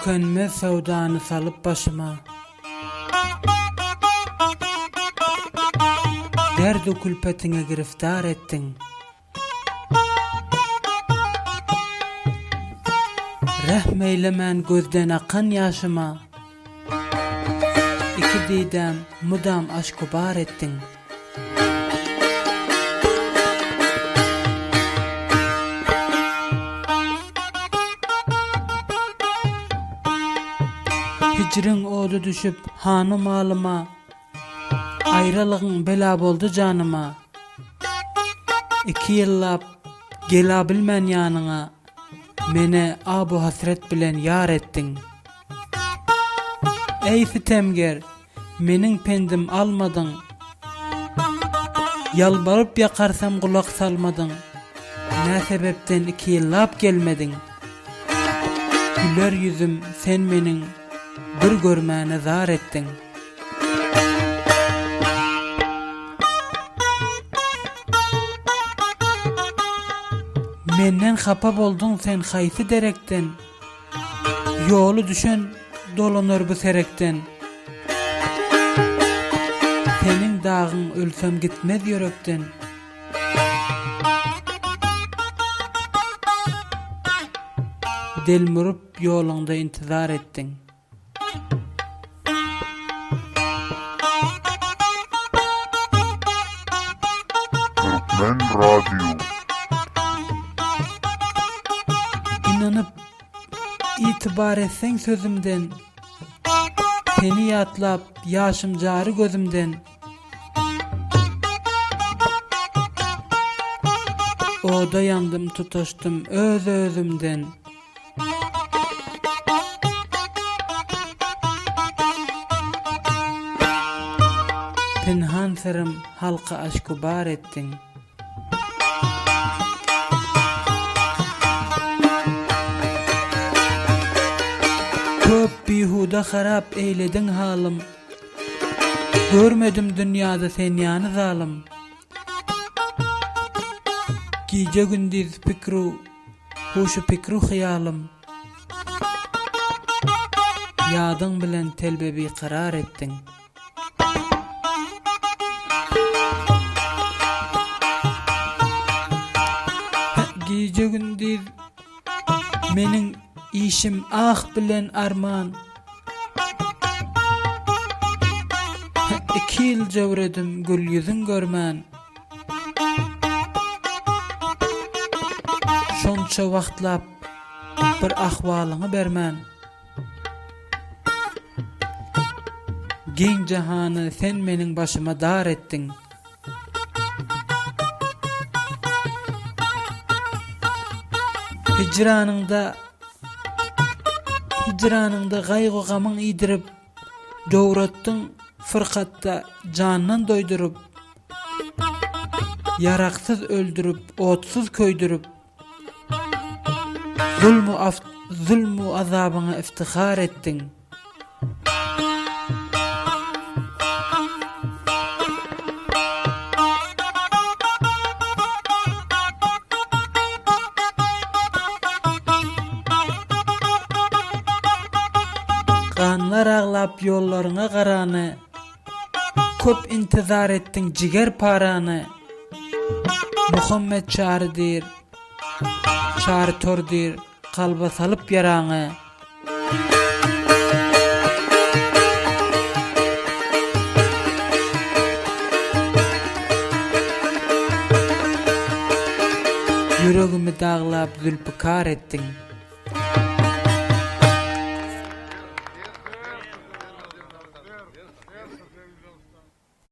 Tükenmez sevdanı salıp başıma, derdi külpetine giriftar ettin. Rehm eylemen gözden akan yaşıma, iki didem mudam aşk bar ettin. Hicrin odu düşüp hanım alıma, ayrılığın bela boldu canıma. 2 yıllap gela bilmen yanına, mene abu hasret bilen yar ettin. Ey sitemger, menin pendim almadın, yalvarıp yakarsam kulak salmadın. Ne sebepten 2 yıllap gelmedin? Güler yüzüm sen menin bir görmene zar ettin. Menden hapa boldun sen haysi derekten, yolu düşen dolanır bu serekten. Senin dağın ölsem gitmez yürekten. Delmurup yolunda intizar ettin. Türkmen Radyo. İnanıp itibar etsen sözümden, seni yatlap yaşım cari gözümden. Oda yandım tutuştum öz özümden. Pinhan sırım halka aşkı bar ettin. Köp bihuda harap eyledin halım, görmedim dünyada sen yanı zalim. Gece gündüz fikru, huşu fikru hıyalım. Yadın bilen telbebi karar ettin. Gece gündüz menin işim ah bilen arman. 2 yıl cevredim gül yüzün görmen. Şonça vaktlap bir ahvalını bermen. Gen cahanı sen menin başıma dar ettin. Hicranında gaygı gamın idirip, doğrattın fırkatta candan doydurup, yaraksız öldürüp, otsuz köydürüp, zulmü azabına iftihar ettin. Kanlar ağlap yollarına qaranı, köp intizar ettin ciger paranı. Muhammed çağrıdır, çağrı tordir, kalba salıp yaranı. Yüreğimi dağlap zülfikar ettin.